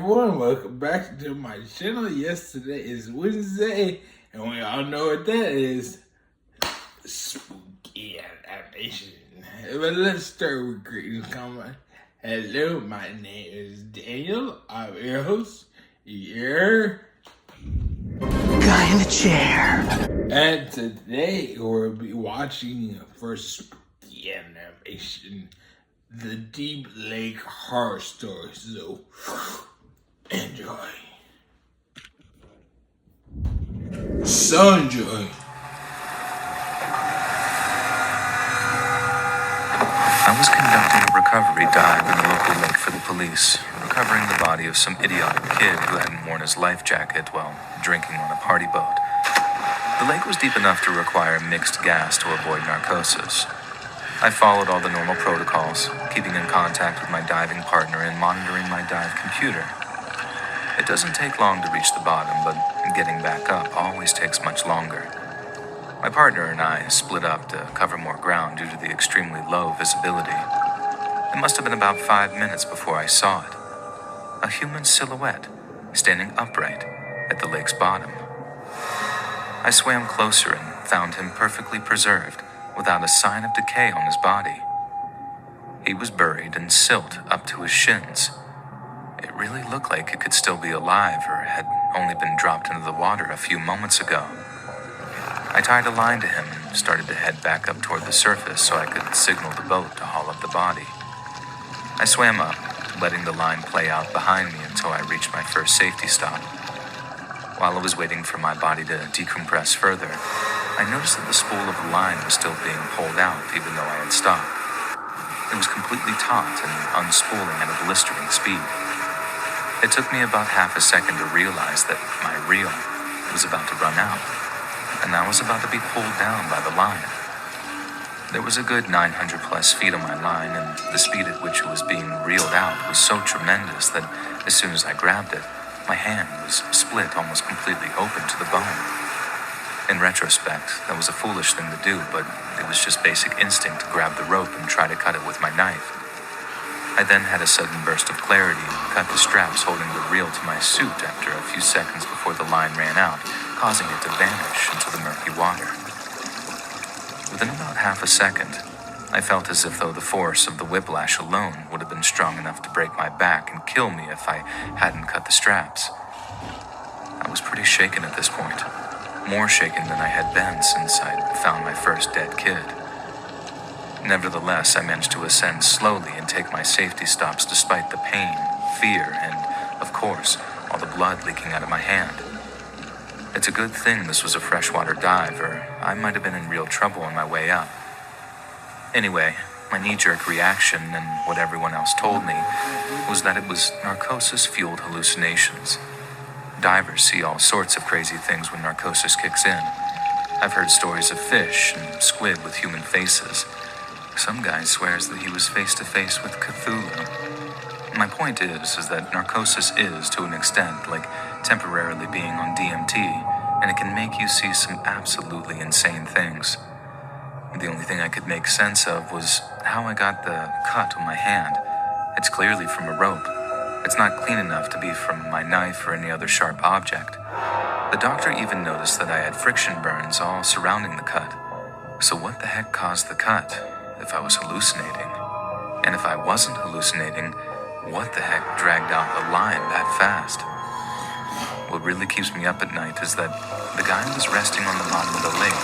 everyone, welcome back to my channel. Yesterday is Wednesday, and we all know what that is. Spooky animation. But let's start with greetings, comment. Hello, my name is Daniel. I'm your host. Your guy in the chair. And today we'll be watching for spooky animation, the Deep Lake Horror Story. So enjoy. So enjoy. I was conducting a recovery dive in the local lake for the police, recovering the body of some idiotic kid who hadn't worn his life jacket while drinking on a party boat. The lake was deep enough to require mixed gas to avoid narcosis. I followed all the normal protocols, keeping in contact with my diving partner and monitoring my dive computer. It doesn't take long to reach the bottom, but getting back up always takes much longer. My partner and I split up to cover more ground due to the extremely low visibility. It must have been about 5 minutes before I saw it. A human silhouette standing upright at the lake's bottom. I swam closer and found him perfectly preserved, without a sign of decay on his body. He was buried in silt up to his shins. It really looked like it could still be alive or had only been dropped into the water a few moments ago. I tied a line to him and started to head back up toward the surface so I could signal the boat to haul up the body. I swam up, letting the line play out behind me until I reached my first safety stop. While I was waiting for my body to decompress further, I noticed that the spool of the line was still being pulled out even though I had stopped. It was completely taut and unspooling at a blistering speed. It took me about half a second to realize that my reel was about to run out, and I was about to be pulled down by the line. There was a good 900 plus feet on my line, and the speed at which it was being reeled out was so tremendous that as soon as I grabbed it, my hand was split almost completely open to the bone. In retrospect, that was a foolish thing to do, but it was just basic instinct to grab the rope and try to cut it with my knife. I then had a sudden burst of clarity and cut the straps holding the reel to my suit after a few seconds before the line ran out, causing it to vanish into the murky water. Within about half a second, I felt as if though the force of the whiplash alone would have been strong enough to break my back and kill me if I hadn't cut the straps. I was pretty shaken at this point. More shaken than I had been since I'd found my first dead kid. Nevertheless, I managed to ascend slowly and take my safety stops despite the pain, fear, and, of course, all the blood leaking out of my hand. It's a good thing this was a freshwater dive, or I might have been in real trouble on my way up. Anyway, my knee-jerk reaction, and what everyone else told me, was that it was narcosis-fueled hallucinations. Divers see all sorts of crazy things when narcosis kicks in. I've heard stories of fish and squid with human faces. Some guy swears that he was face-to-face with Cthulhu. My point is that narcosis is, to an extent, like temporarily being on DMT, and it can make you see some absolutely insane things. The only thing I could make sense of was how I got the cut on my hand. It's clearly from a rope. It's not clean enough to be from my knife or any other sharp object. The doctor even noticed that I had friction burns all surrounding the cut. So what the heck caused the cut, if I was hallucinating? And if I wasn't hallucinating, what the heck dragged out the line that fast? What really keeps me up at night is that the guy was resting on the bottom of the lake,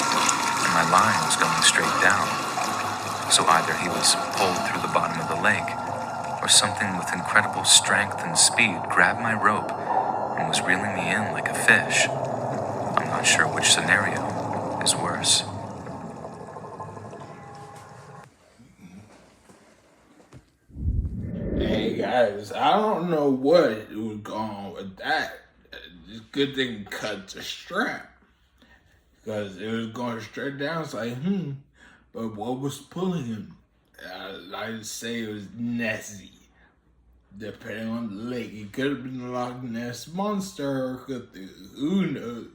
and my line was going straight down. So either he was pulled through the bottom of the lake, or something with incredible strength and speed grabbed my rope and was reeling me in like a fish. I'm not sure which scenario is worse. Hey guys, I don't know what was going on with that. It's a good thing we cut the strap, because it was going straight down. It's like, but what was pulling him? I'd say it was Nessie. Depending on the lake, it could have been a Loch Ness monster, or who knows?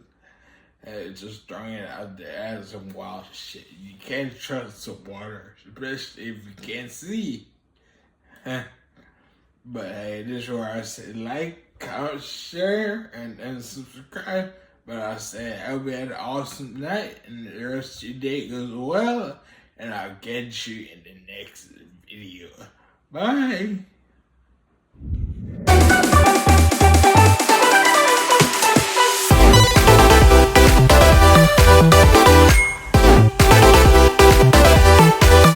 Just throwing it out there as some wild shit. You can't trust the water, especially if you can't see. But hey, this is where I say like, comment, share, and subscribe. But I said, I hope you had an awesome night, and the rest of your day goes well, and I'll catch you in the next video. Bye.